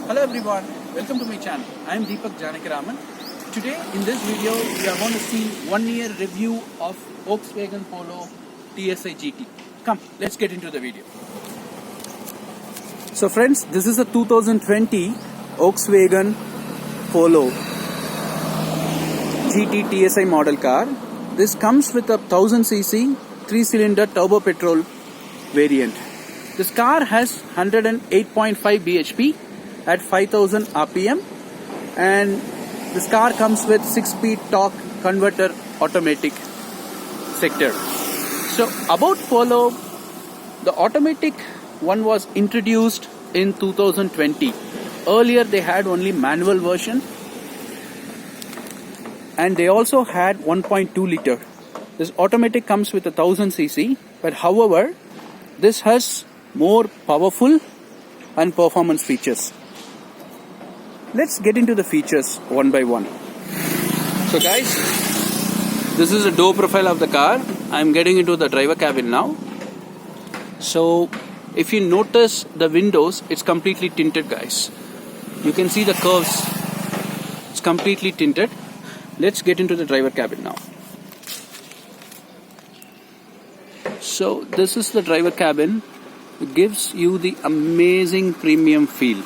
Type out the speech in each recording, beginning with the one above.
Hello everyone, welcome to my channel. I am Deepak Janakiraman. Today in this video we are going to see 1 year review of Volkswagen Polo TSI GT. Come, let's get into the video. So friends, this is a 2020 Volkswagen Polo GT TSI model car. This comes with a 1000cc 3-cylinder turbo petrol variant. This car has 108.5 bhp at 5000 rpm, and this car comes with 6-speed torque converter automatic sector. So about Polo, the automatic one was introduced in 2020. Earlier they had only manual version, and they also had 1.2 liter. This automatic comes with 1000cc, but however this has more powerful and performance features. Let's get into the features one by one. So guys, this is the door profile of the car. I'm getting into the driver cabin now. So if you notice the windows, it's completely tinted, guys. You can see the curves. It's completely tinted. Let's get into the driver cabin now. So this is the driver cabin. It gives you the amazing premium feel.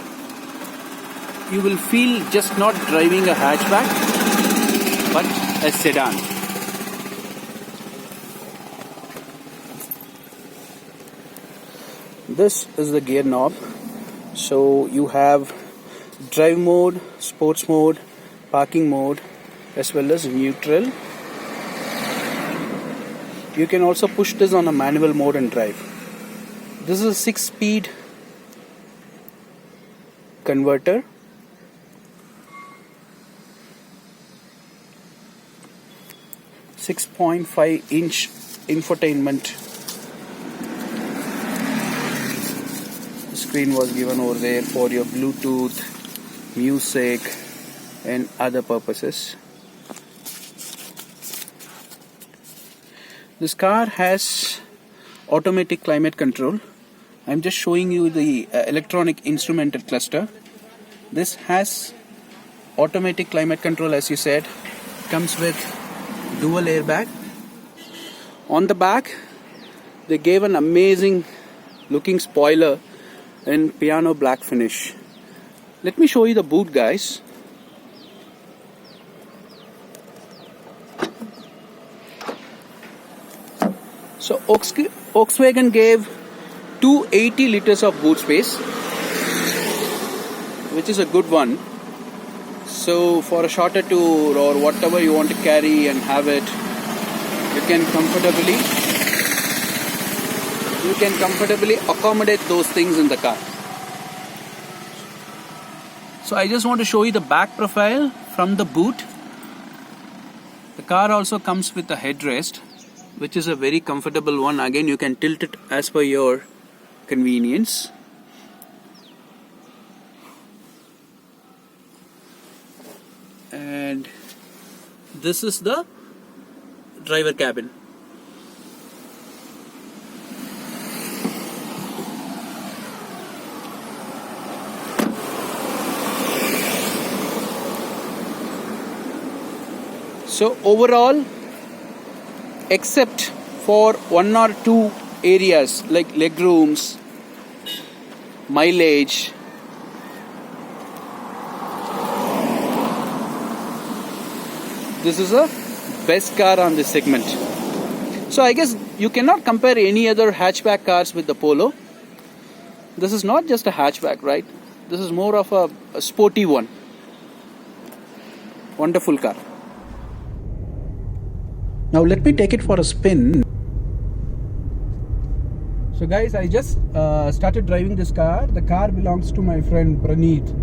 You will feel just not driving a hatchback, but a sedan. This is the gear knob. So you have drive mode, sports mode, parking mode, as well as neutral. You can also push this on a manual mode and drive. This is a 6-speed converter. .5-inch infotainment screen was given over there for your Bluetooth, music and other purposes. This car has automatic climate control. I'm just showing you the electronic instrumented cluster. This has automatic climate control, as you said. Comes with dual airbag. On the back they gave an amazing looking spoiler in piano black finish. Let me show you the boot, guys. So Volkswagen gave 280 liters of boot space, which is a good one. So for a shorter tour or whatever you want to carry and have it, you can comfortably accommodate those things in the car. So I just want to show you the back profile from the boot. The car also comes with a headrest, which is a very comfortable one. Again, you can tilt it as per your convenience. And this is the driver cabin. So overall, except for 1 or 2 areas like legrooms, mileage, this is a best car on this segment. So I guess you cannot compare any other hatchback cars with the Polo. This is not just a hatchback, right? This is more of a sporty one. Wonderful car. Now let me take it for a spin. So guys, I just started driving this car. The car belongs to my friend Praneeth.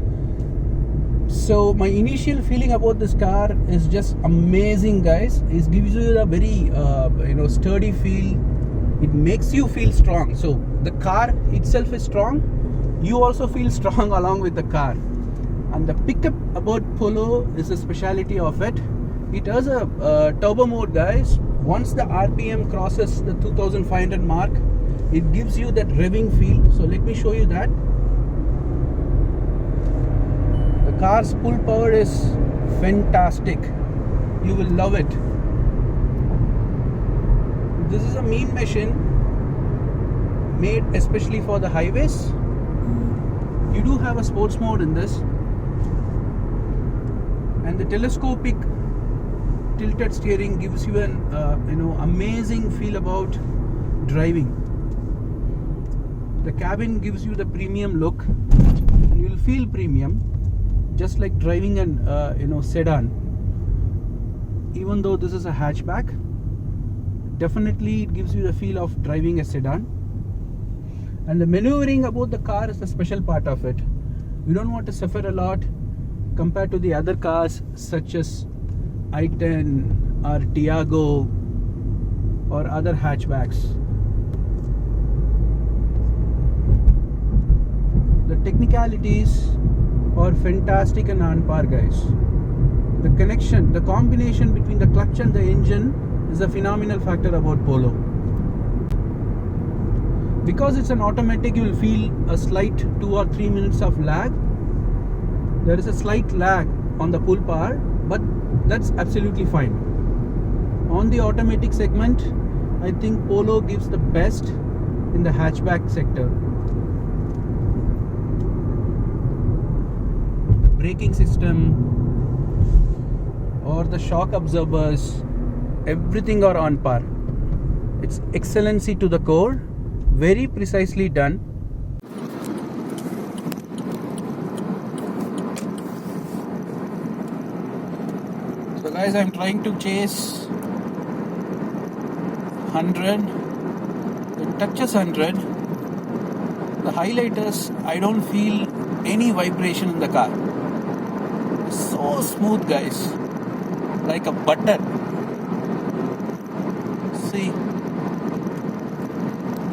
So my initial feeling about this car is just amazing, guys. It gives you a very sturdy feel. It makes you feel strong. So the car itself is strong. You also feel strong along with the car. And the pickup about Polo is the speciality of it. It has a turbo mode, guys. Once the RPM crosses the 2500 mark, it gives you that revving feel. So let me show you that. car's pull power is fantastic. You will love it. This is a mean machine made especially for the highways. You do have a sports mode in this, and the telescopic tilted steering gives you an amazing feel about driving. The cabin gives you the premium look, and you will feel premium, just like driving an sedan. Even though this is a hatchback, definitely it gives you the feel of driving a sedan. And the maneuvering about the car is the special part of it. You don't want to suffer a lot compared to the other cars such as i10 or Tiago or other hatchbacks. The technicalities are fantastic and on par, guys. The connection, the combination between the clutch and the engine is a phenomenal factor about Polo. Because it's an automatic, you will feel a slight 2 or 3 minutes of lag. There is a slight lag on the pull power, but that's absolutely fine. On the automatic segment, I think Polo gives the best in the hatchback sector. Braking system or the shock absorbers, everything are on par. It's excellency to the core, very precisely done. So guys, I'm trying to chase 100. It touches 100. The highlight is I don't feel any vibration in the car. It's so smooth, guys, like a butter. See,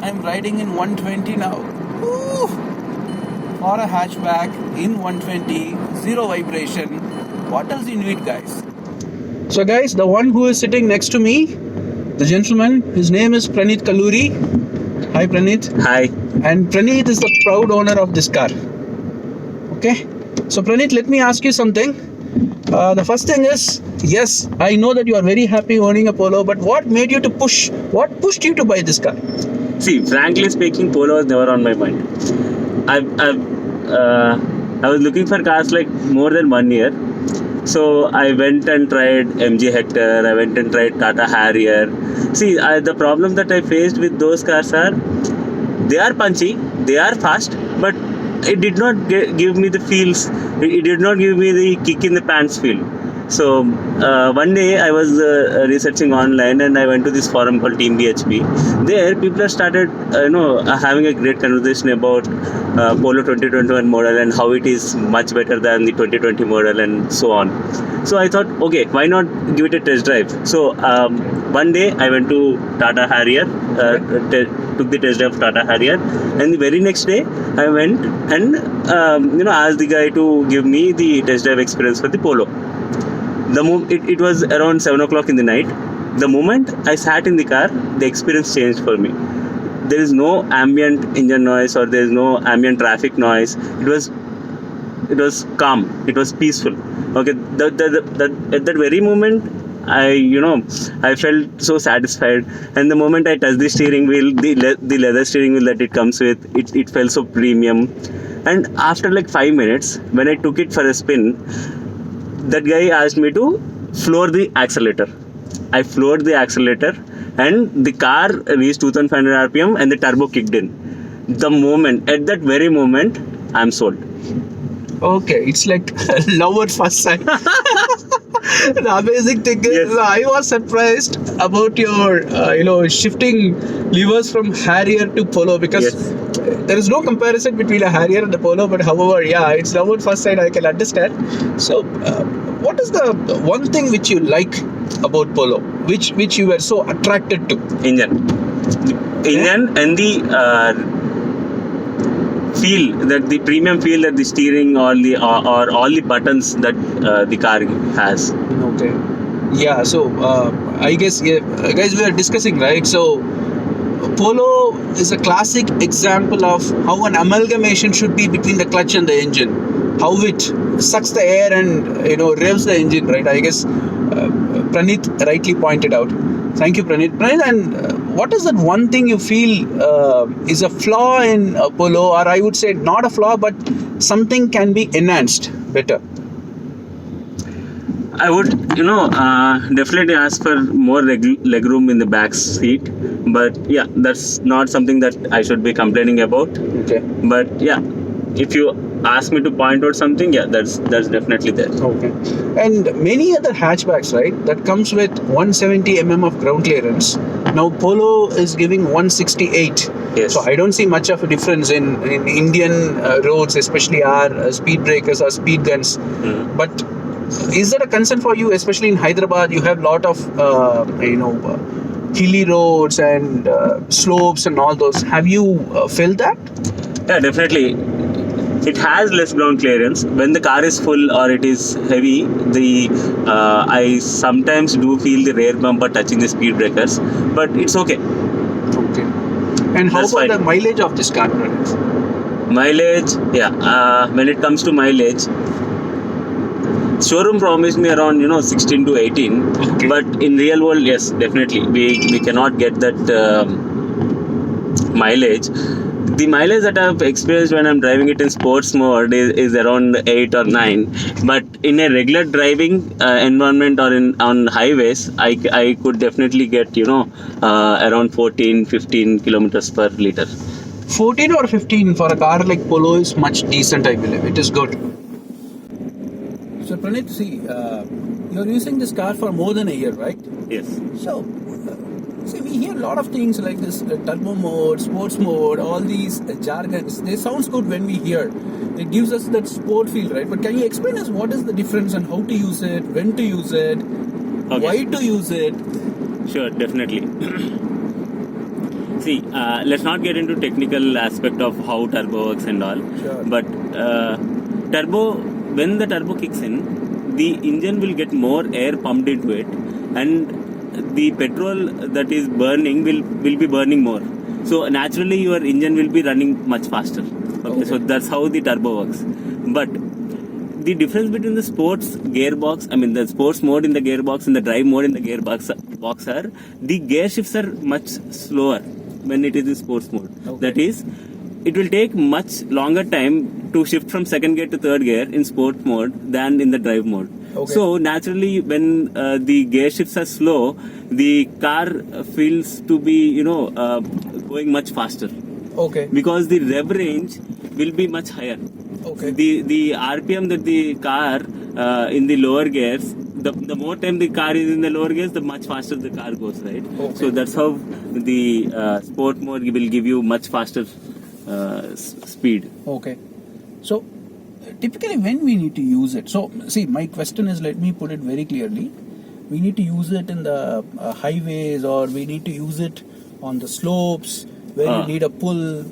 I'm riding in 120 now. Woo! For a hatchback in 120, zero vibration. What else you need, guys? So guys, the one who is sitting next to me, the gentleman, his name is Praneeth Kalluri. Hi Praneeth. Hi. And Praneeth is the proud owner of this car. Okay. So Praneeth, let me ask you something. The first thing is, yes, I know that you are very happy owning a Polo, but what pushed you to buy this car? See, frankly speaking, Polo was never on my mind. I was looking for cars like more than 1 year. So I went and tried MG Hector, I went and tried Tata Harrier. See, the problem that I faced with those cars are, they are punchy, they are fast, but it did not give me the feels, it did not give me the kick in the pants feel. So one day I was researching online and I went to this forum called Team BHP. There people have started having a great conversation about Polo 2021 model and how it is much better than the 2020 model and so on. So I thought, okay, why not give it a test drive? So one day I went to Tata Harrier, took the test drive of Tata Harrier, and the very next day I went and asked the guy to give me the test drive experience for the Polo. It was around 7 o'clock in the night. The moment I sat in the car, the experience changed for me. There is no ambient engine noise or there is no ambient traffic noise. It was calm. It was peaceful. Okay, at that very moment, I felt so satisfied. And the moment I touched the steering wheel, the leather steering wheel that it comes with, it felt so premium. And after like 5 minutes, when I took it for a spin, that guy asked me to floor the accelerator. I floored the accelerator and the car reached 2500 RPM and the turbo kicked in. At that very moment, I'm sold. Okay, it's like love at first sight. The amazing thing is, yes, I was surprised about your, shifting levers from Harrier to Polo because yes, there is no comparison between a Harrier and a Polo. But however, yeah, it's love at first sight. I can understand. So, what is the one thing which you like about Polo, which you were so attracted to? Engine and the feel, that the premium feel that the steering or all the buttons that the car has. Okay. Yeah. So I guess guys, we are discussing, right? So Polo is a classic example of how an amalgamation should be between the clutch and the engine. how it sucks the air and revs the engine, right? I guess Pranit rightly pointed out. Thank you, Pranit. And what is that one thing you feel is a flaw in Polo, or I would say not a flaw, but something can be enhanced better? I would, definitely ask for more leg room in the back seat. But yeah, that's not something that I should be complaining about. Okay. But yeah, if you ask me to point out something, yeah, that's definitely there. Okay. And many other hatchbacks, right, that comes with 170 of ground clearance. Now Polo is giving 168. Yes. So I don't see much of a difference in Indian roads, especially our speed breakers or speed guns. But is that a concern for you, especially in Hyderabad? You have a lot of hilly roads and slopes and all those. Have you felt that? Yeah, definitely. It has less ground clearance. When the car is full or it is heavy, I sometimes do feel the rear bumper touching the speed breakers, but it's okay. Okay. And how That's about fine. the mileage of this car? Mileage, yeah. When it comes to mileage, showroom promised me around 16 to 18. Okay. But in real world, yes, definitely we cannot get that mileage. The mileage that I've experienced when I'm driving it in sports mode is around 8 or 9. But in a regular driving environment or on highways, I could definitely get around 14, 15 kilometers per liter. 14 or 15 for a car like Polo is much decent, I believe. It is good. So Pranit, see, you're using this car for more than a year, right? Yes. So, see, we hear a lot of things like this turbo mode, sports mode, all these jargons. They sounds good when we hear. It gives us that sport feel, right? But can you explain us what is the difference and how to use it, when to use it, why to use it? Sure, definitely. See, let's not get into technical aspect of how turbo works and all. Sure. But when the turbo kicks in, the engine will get more air pumped into it, and the petrol that is burning will be burning more. So naturally, your engine will be running much faster. Okay. So that's how the turbo works. But the difference between the sports gearbox, the sports mode in the gearbox and the drive mode in the gearbox are the gear shifts are much slower when it is in sports mode. Okay. That is, it will take much longer time to shift from second gear to third gear in sport mode than in the drive mode. Okay. So naturally, when the gear shifts are slow, the car feels to be going much faster. Okay. Because the rev range will be much higher. Okay. The RPM that the car in the lower gears, the more time the car is in the lower gears, the much faster the car goes, right? Okay. So that's how the sport mode will give you much faster speed. Okay. So, typically when we need to use it? So, see, my question is, let me put it very clearly. We need to use it in the highways, or we need to use it on the slopes where you need a pull,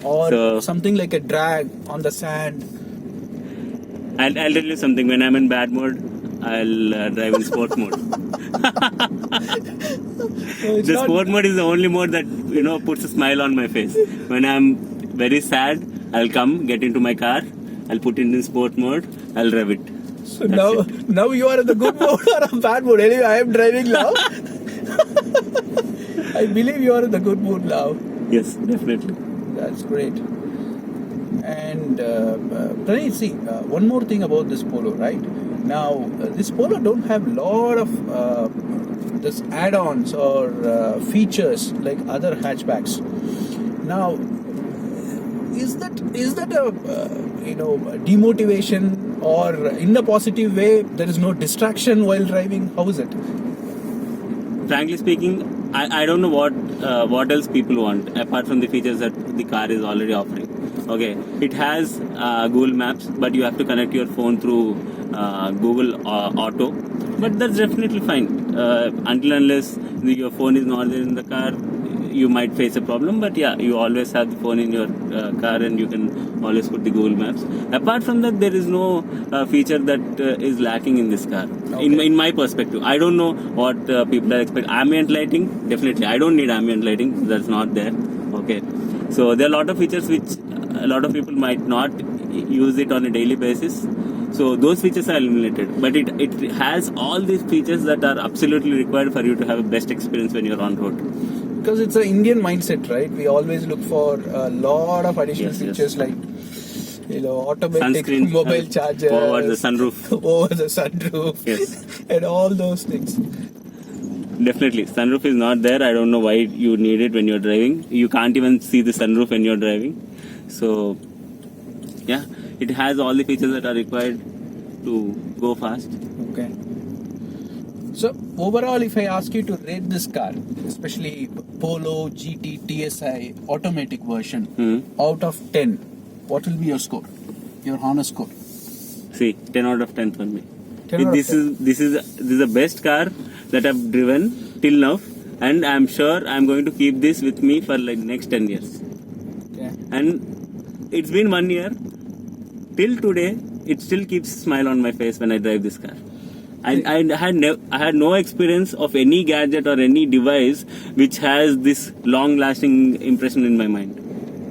or something like a drag on the sand. I'll tell you something. When I'm in bad mode, I'll drive in sport mode. The sport mode is the only mode that puts a smile on my face. When I'm very sad, I'll get into my car, I'll put it in sport mode, I'll rev it. So now you are in the good mode or a bad mode? Anyway, I am driving now. I believe you are in the good mood now. Yes, definitely. That's great. And Pranit, see, one more thing about this Polo, right? Now, this Polo don't have a lot of this add-ons or features like other hatchbacks. Now, is that a demotivation, or in a positive way there is no distraction while driving? How is it? Frankly speaking, I don't know what else people want apart from the features that the car is already offering. Okay, it has Google Maps, but you have to connect your phone through Google Auto. But that's definitely fine until unless your phone is not there in the car. You might face a problem, but yeah, you always have the phone in your car and you can always put the Google Maps. Apart from that, there is no feature that is lacking in this car. Okay. In my perspective, I don't know what people are expecting. Ambient lighting, definitely. I don't need ambient lighting. That's not there. Okay. So there are a lot of features which a lot of people might not use it on a daily basis. So those features are eliminated, but it has all these features that are absolutely required for you to have a best experience when you're on road. Because it's an Indian mindset, right? We always look for a lot of additional Yes, features like, automatic Sunscreen, mobile charger, over the sunroof. over the sunroof, Yes. and all those things. Definitely, sunroof is not there. I don't know why you need it when you're driving. You can't even see the sunroof when you're driving. So, yeah, it has all the features that are required to go fast. Okay. So overall, if I ask you to rate this car, especially Polo GT TSI automatic version, out of 10, what will be your score? Your honest score? See, 10 out of 10 for me. 10 out of This 10. is the best car that I've driven till now, and I'm sure I'm going to keep this with me for like next 10 years. Okay. And it's been 1 year. Till today, it still keeps a smile on my face when I drive this car. I had no experience of any gadget or any device which has this long-lasting impression in my mind.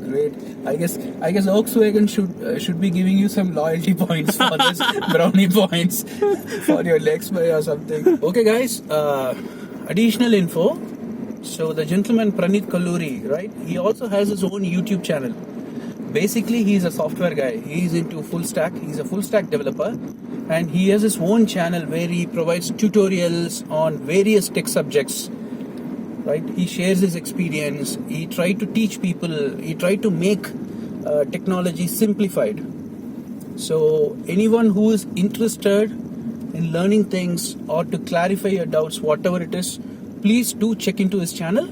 Great. I guess Volkswagen should be giving you some loyalty points for this, brownie points for your legs by or something. Okay, guys. Additional info. So the gentleman Praneeth Kalluri, right? He also has his own YouTube channel. Basically, he's a software guy. He's into full stack. He's a full stack developer, and he has his own channel where he provides tutorials on various tech subjects. Right? He shares his experience. He tried to teach people. He tried to make technology simplified. So anyone who is interested in learning things or to clarify your doubts, whatever it is, please do check into his channel.